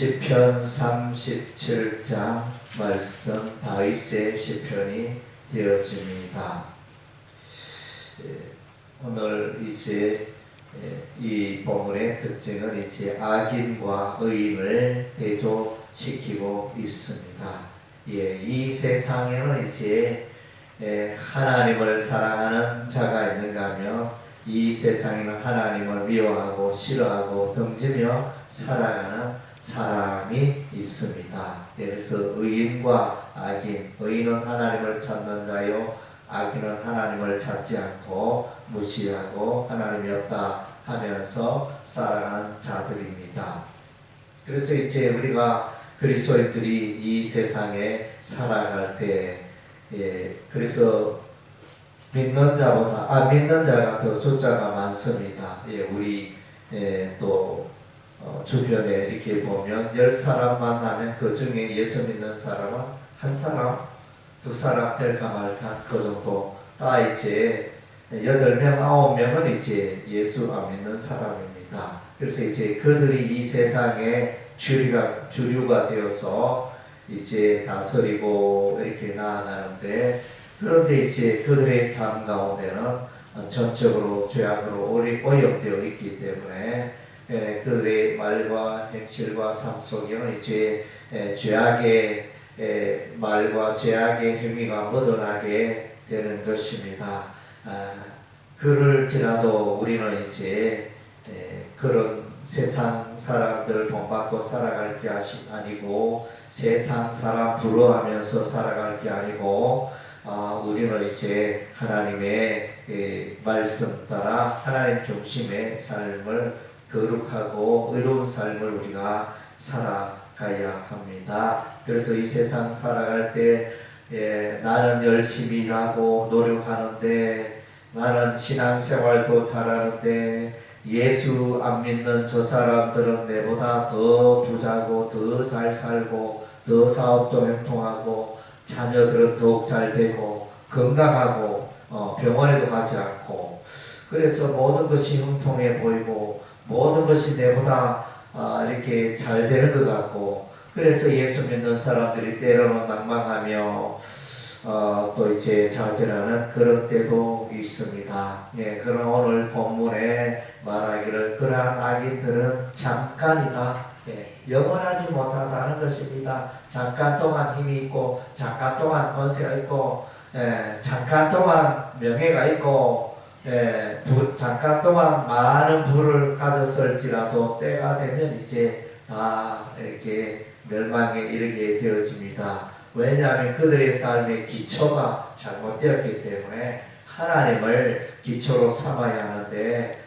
시편 37장 말씀 다윗의 시편이 되어집니다. 오늘 이제 이 본문의 특징은 이제 악인과 의인을 대조시키고 있습니다. 이 세상에는 이제 하나님을 사랑하는 자가 있는가 하며 이 세상에는 하나님을 미워하고 싫어하고 등지며 살아가는 사람이 있습니다. 그래서 의인과 악인, 의인은 하나님을 찾는 자요, 악인은 하나님을 찾지 않고 무시하고 하나님이 없다 하면서 살아가는 자들입니다. 그래서 이제 우리가 그리스도인들이 이 세상에 살아갈 때, 그래서 믿는 자가 더 숫자가 많습니다. 우리 또 주변에 이렇게 보면 10사람 만나면 그 중에 예수 믿는 사람은 한 사람, 두 사람 될까 말까 그 정도. 다 이제 8명, 9명은 이제 예수 안 믿는 사람입니다. 그래서 이제 그들이 이 세상에 주류가 되어서 이제 다스리고 이렇게 나아가는데, 그런데 이제 그들의 삶 가운데는 전적으로 죄악으로 오염되어 있기 때문에 그들의 말과 행실과 삶 속에는 이제 죄악의 말과 죄악의 행위가 묻어나게 되는 것입니다. 그럴지라도 우리는 이제 그런 세상 사람들 본받고 살아갈 게 아니고, 세상 사람 부러워하면서 살아갈 게 아니고, 우리는 이제 하나님의 말씀 따라 하나님 중심의 삶을, 거룩하고 의로운 삶을 우리가 살아가야 합니다. 그래서 이 세상 살아갈 때 나는 열심히 일하고 노력하는데, 나는 신앙생활도 잘하는데 예수 안 믿는 저 사람들은 내보다 더 부자고 더 잘 살고 더 사업도 형통하고 자녀들은 더욱 잘 되고 건강하고 병원에도 가지 않고, 그래서 모든 것이 형통해 보이고 모든 것이 내보다 이렇게 잘 되는 것 같고, 그래서 예수 믿는 사람들이 때로는 낭망하며 또 이제 좌절하는 그런 때도 있습니다. 그러나 오늘 본문에 말하기를 그러한 악인들은 잠깐이다, 영원하지 못하다는 것입니다. 잠깐 동안 힘이 있고, 잠깐 동안 권세가 있고, 잠깐 동안 명예가 있고, 잠깐 동안 많은 부를 가졌을지라도 때가 되면 이제 다 이렇게 멸망에 이르게 되어집니다. 왜냐하면 그들의 삶의 기초가 잘못되었기 때문에 하나님을 기초로 삼아야 하는데,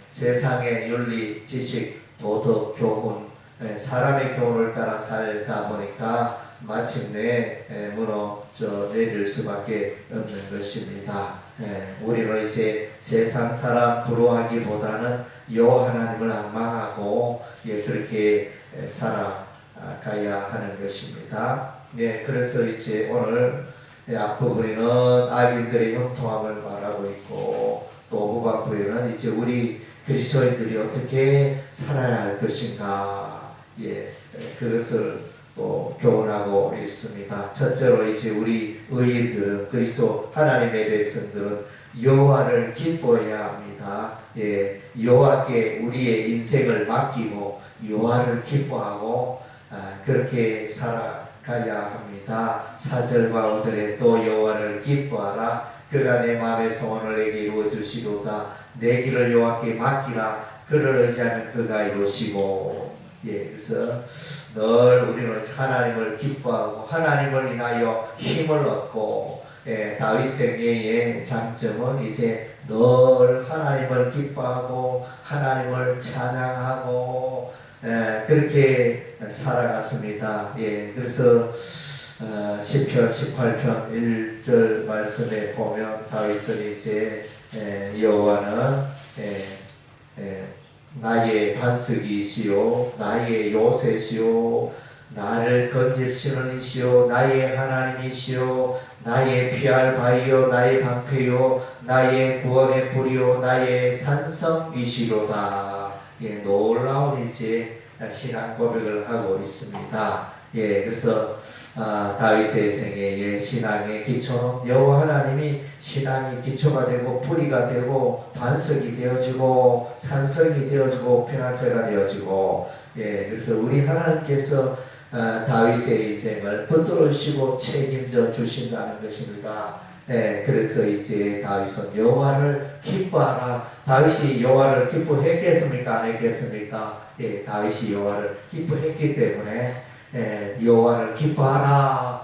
세상의 윤리, 지식, 도덕, 교훈, 사람의 교훈을 따라 살다 보니까 마침내 무너져 내릴 수밖에 없는 것입니다. 우리는 이제 세상 사람 부러워하기보다는 여호와 하나님을 앙망하고 그렇게 살아가야 하는 것입니다. 그래서 이제 오늘 앞부분에는 악인들의 형통함을 말하고 있고, 또 후반부에는 이제 우리 그리스도인들이 어떻게 살아야 할 것인가, 그것을 또 교훈하고 있습니다. 첫째로 이제 우리 의인들은, 그리스도 하나님의 백성들은 여호와를 기뻐해야 합니다. 여호와께 우리의 인생을 맡기고 여호와를 기뻐하고 그렇게 살아가야 합니다. 4절과 5절에 또 여호와를 기뻐하라, 그가 내 마음의 소원을 내게 이루어 주시로다. 내 길을 여호와께 맡기라, 그를 의지하는 그가 이루시고. 그래서 늘 우리는 하나님을 기뻐하고 하나님을 인하여 힘을 얻고, 다윗 생애의 장점은 이제 늘 하나님을 기뻐하고 하나님을 찬양하고 그렇게 살아갔습니다. 그래서 시편 18편 1절 말씀에 보면 다윗은 이제 여호와는 나의 반석이시요 나의 요새시요 나를 건질시는 이시요 나의 하나님이시요 나의 피할 바위요 나의 방패요 나의 구원의 뿌리요 나의 산성이시로다. 놀라운 이제 신앙 고백을 하고 있습니다. 예, 그래서 다윗의 생애의 신앙의 기초는 여호와 하나님이 신앙이 기초가 되고 뿌리가 되고 반석이 되어지고 산성이 되어지고 피난처가 되어지고, 예, 그래서 우리 하나님께서 다윗의 인생을 붙들으시고 책임져 주신다는 것입니다. 예, 그래서 이제 다윗은 여호와를 기뻐하라. 다윗이 여호와를 기뻐했겠습니까? 안 했겠습니까? 예, 다윗이 여호와를 기뻐했기 때문에 여호와를 기뻐하라,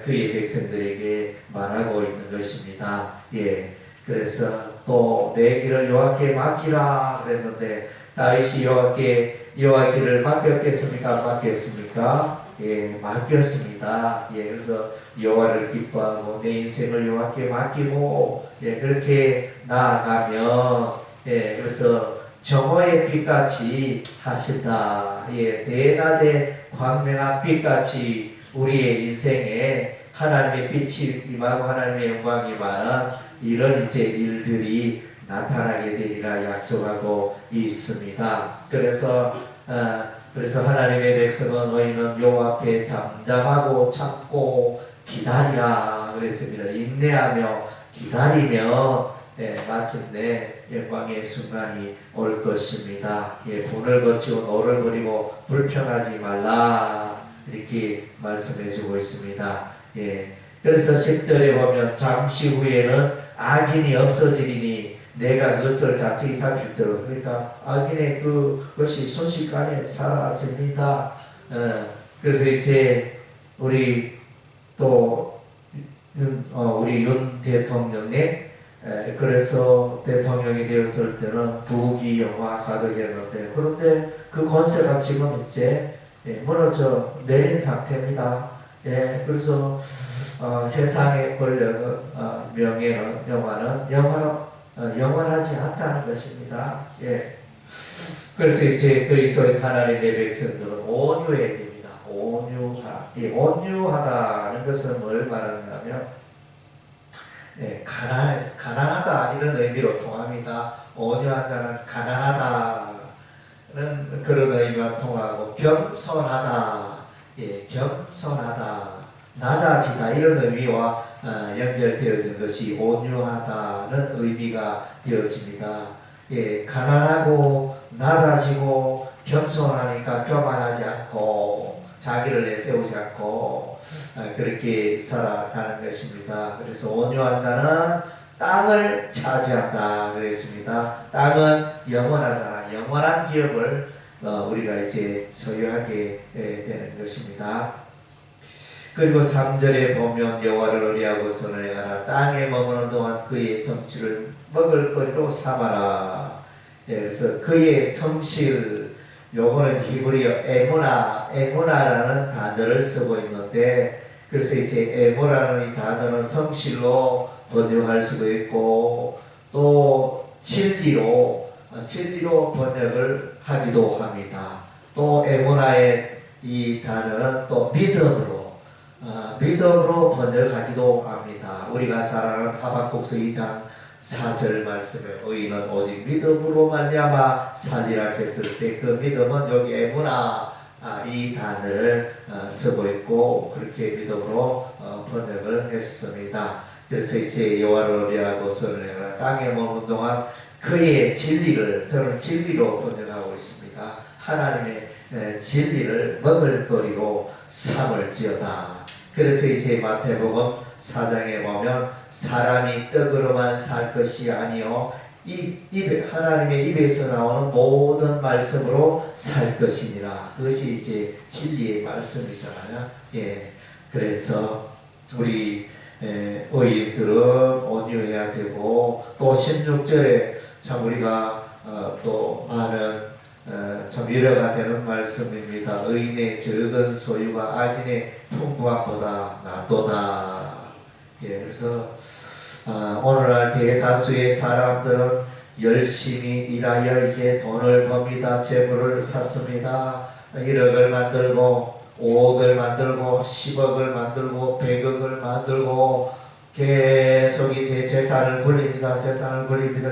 그의 백성들에게 말하고 있는 것입니다. 예, 그래서 또 내 길을 여호와께 맡기라 그랬는데 다윗이 여호와께 여호와의 길을 맡겼겠습니까? 안 맡겼습니까? 예, 맡겼습니다. 예, 그래서 여호와를 기뻐하고 내 인생을 여호와께 맡기고, 예, 그렇게 나아가면, 예, 그래서 정오의 빛같이 하신다. 예, 대낮의 광명한 빛같이 우리의 인생에 하나님의 빛이 임하고 하나님의 영광이 임하는 이런 이제 일들이 나타나게 되리라 약속하고 있습니다. 그래서 하나님의 백성은 너희는 여호와 앞에 잠잠하고 참고 기다리라 그랬습니다. 인내하며 기다리며, 예, 마침내 영광의 순간이 올 것입니다. 예, 분을 거치고 노를 버리고 불평하지 말라 이렇게 말씀해주고 있습니다. 예, 그래서 10절에 보면 잠시 후에는 악인이 없어지리니 내가 그것을 자세히 살필도록, 그러니까 악인의 그것이 순식간에 사라집니다. 그래서 이제 우리 또 우리 윤 대통령님, 그래서 대통령이 되었을 때는 부귀 영화 가득했는데, 그런데 그 권세가 지금 이제 무너져 내린 상태입니다. 예, 그래서 세상의 권력은, 명예는, 영화는 영원하지 않다는 것입니다. 예, 그래서 이제 그리스도인 하나님의 백성들은 온유해야 됩니다. 온유하다는 것은 뭘 말하냐면, 예, 가난하다 이런 의미로 통합니다. 온유한 자는 가난하다는 그런 의미와 통하고, 겸손하다, 예, 겸손하다, 낮아지다 이런 의미와 연결되어진 것이 온유하다는 의미가 되어집니다. 예, 가난하고 낮아지고 겸손하니까 교만하지 않고 자기를 내세우지 않고 그렇게 살아가는 것입니다. 그래서 온유한 자는 땅을 차지한다 그랬습니다. 땅은 영원하잖아. 영원한 기업을 우리가 이제 소유하게 되는 것입니다. 그리고 3절에 보면 여호와를 의뢰하고 선을 행하라. 땅에 머무는 동안 그의 성취를 먹을 거리로 삼아라. 예, 그래서 그의 성실, 요거는 히브리어 에무나라는 단어를 쓰고 있는데, 그래서 이제 에무라는 이 단어는 성실로 번역할 수도 있고 또 진리로 번역을 하기도 합니다. 또 에무나의 이 단어는 또 믿음으로 번역하기도 합니다. 우리가 잘 아는 하박국서 2장 4절 말씀에 의인은 오직 믿음으로 말미암아 살리라 했을 때 그 믿음은 여기 에무나 이 단어를 쓰고 있고 그렇게 믿음으로 번역을 했습니다. 그래서 이제 여호와를 의뢰하고 선을 행하라. 땅에 머문 동안 그의 진리를, 저는 진리로 번역하고 있습니다. 하나님의 진리를 먹을거리로 삼을지어다. 그래서 이제 마태복음 4장에 보면 사람이 떡으로만 살 것이 아니요 하나님의 입에서 나오는 모든 말씀으로 살 것이니라. 그것이 이제 진리의 말씀이잖아요. 예, 그래서 우리 의인들은 온유해야 되고, 또 16절에 참 우리가 또 많은 참 위로가 되는 말씀입니다. 의인의 적은 소유가 악인의 풍부함보다 낫도다. 예, 그래서 오늘날 대다수의 사람들은 열심히 일하여 이제 돈을 법니다. 재물을 샀습니다. 1억을 만들고 5억을 만들고 10억을 만들고 100억을 만들고 계속 이제 재산을 굴립니다.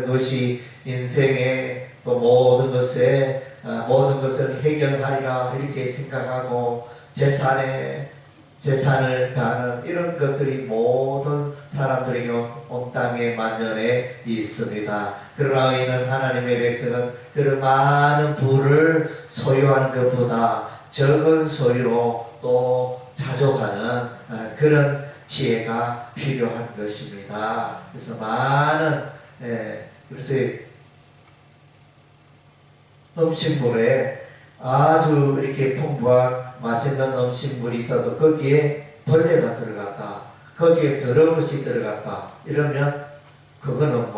그것이 인생의 또 모든 것에 모든 것을 해결하리라 이렇게 생각하고 재산을 다하는 이런 것들이 모든 사람들에게 온 땅에 만연해 있습니다. 그러나 의인은 하나님의 백성은 그런 많은 부를 소유하는 것보다 적은 소유로 또 자족하는 그런 지혜가 필요한 것입니다. 그래서 많은 그래서 음식물에 아주 이렇게 풍부한 맛있는 음식물이 있어도 거기에 벌레가 들어갔다, 거기에 더러운 것이 들어갔다 이러면 그거는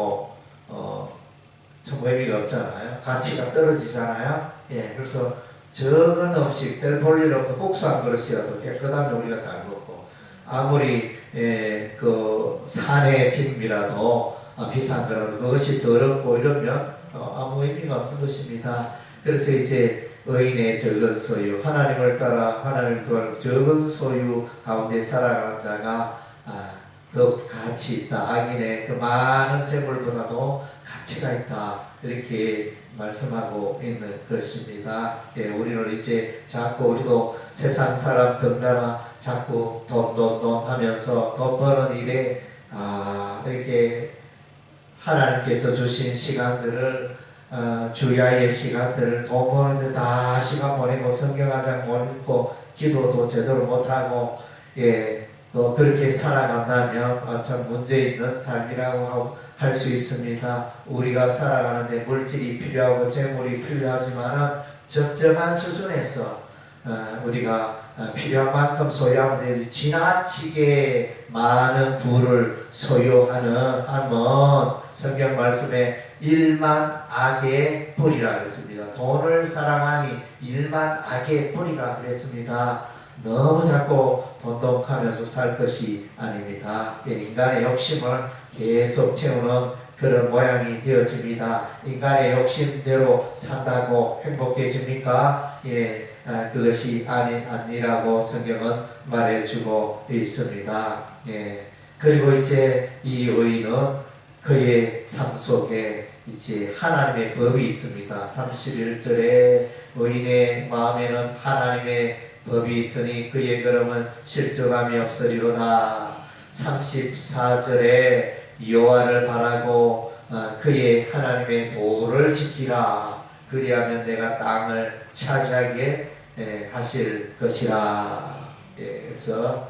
좀 의미가 없잖아요. 가치가 떨어지잖아요. 그래서 적은 음식, 별 볼 일 없는 국수한 그릇이라도 깨끗하면 우리가 잘 먹고, 아무리 그 산의 진미라도 비싼 거라도 그것이 더럽고 이러면 아무 의미가 없는 것입니다. 그래서 이제 의인의 적은 소유, 하나님을 따라 하나님을 구하는 적은 소유 가운데 살아가는 자가 더욱 가치 있다. 악인의 그 많은 재물보다도 가치가 있다. 이렇게 말씀하고 있는 것입니다. 우리는 이제 자꾸 우리도 세상 사람 덩달아 자꾸 돈 하면서 돈 버는 일에 이렇게 하나님께서 주신 시간들을 주야의 시간들을 돈 버는데 다 시간 보내고 성경 한 장 못 읽고 기도도 제대로 못하고 또 그렇게 살아간다면 참 문제 있는 삶이라고 할 수 있습니다. 우리가 살아가는데 물질이 필요하고 재물이 필요하지만은 적정한 수준에서 우리가 필요한 만큼 소유하면 되지, 지나치게 많은 부를 소유하는 한번 성경 말씀에 일만 악의 뿌리라 그랬습니다. 돈을 사랑하니 일만 악의 뿌리라 그랬습니다. 너무 자꾸 돈독하면서 살 것이 아닙니다. 인간의 욕심을 계속 채우는 그런 모양이 되어집니다. 인간의 욕심대로 산다고 행복해집니까? 그것이 아니라고 성경은 말해주고 있습니다. 그리고 이제 이 의인은 그의 삶 속에 이제 하나님의 법이 있습니다. 31절에 의인의 마음에는 하나님의 법이 있으니 그의 걸음은 실족함이 없으리로다. 34절에 여호와를 바라고 그의 하나님의 도를 지키라. 그리하면 내가 땅을 차지하게 하실 것이라. 그래서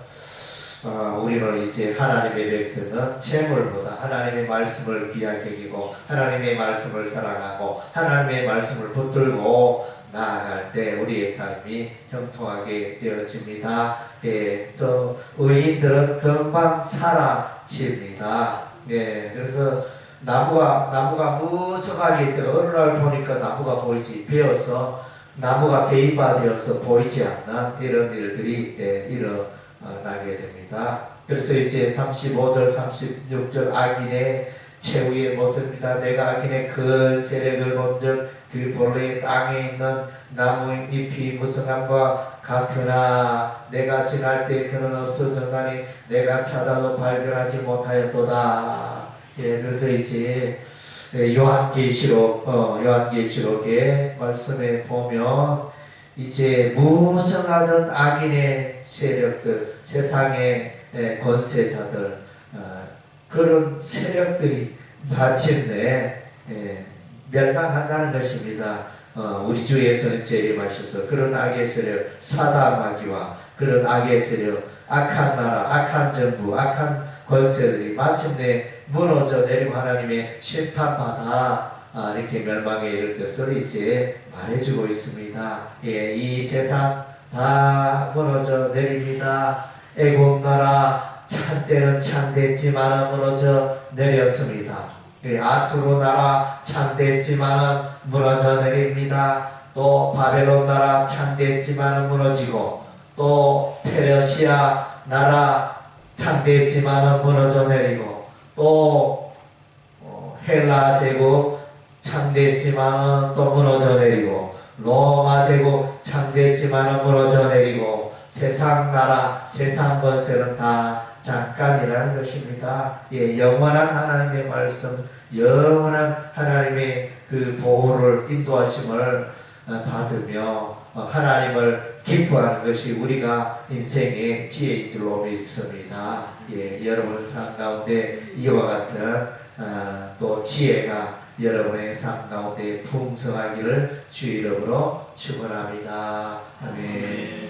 우리는 이제 하나님의 백성은 재물보다 하나님의 말씀을 귀하게 여기고 하나님의 말씀을 사랑하고 하나님의 말씀을 붙들고 나아갈 때 우리의 삶이 형통하게 되어집니다. 그래서 의인들은 금방 사라집니다. 그래서 나무가 무성하게 있다가 어느 날 보니까 나무가 보이지, 베어서 나무가 베이바되어서 보이지 않는 이런 일들이 일어나게 됩니다. 그래서 이제 35절 36절 악인의 최후의 모습입니다. 내가 악인의 큰 세력을 본즉 그 본래 땅에 있는 나무 잎이 무성함과 같으나 내가 지날 때 그는 없어졌나니 내가 찾아도 발견하지 못하였도다. 그래서 이제 요한계시록의 말씀에 보면 이제 무성하던 악인의 세력들, 세상의 권세자들, 그런 세력들이 마침내 멸망한다는 것입니다. 우리 주 예수님 재림하셔서 그런 악의 세력, 사단마귀와 그런 악의 세력, 악한 나라, 악한 정부, 악한 권세들이 마침내 무너져 내리고 하나님의 심판받아 이렇게 멸망에 이를 것을 이제 말해주고 있습니다. 이 세상 다 무너져 내립니다. 애굽 나라 찬때는 찬댔지만 무너져 내렸습니다. 아수르 나라 찬댔지만 무너져 내립니다. 또 바벨론 나라 찬댔지만 무너지고, 또 페르시아 나라 찬댔지만 무너져 내리고, 또 헬라 제국 창대했지만 또 무너져 내리고, 로마 제국 창대했지만 무너져 내리고, 세상 나라 세상 권세는 다 잠깐이라는 것입니다. 영원한 하나님의 말씀, 영원한 하나님의 그 보호를 인도하심을 받으며 하나님을 기뻐하는 것이 우리가 인생의 지혜인 줄로 믿습니다. 예, 여러분의 삶 가운데 이와 같은 또 지혜가 여러분의 삶 가운데 풍성하기를 주 이름으로 축원합니다. 아멘. 예.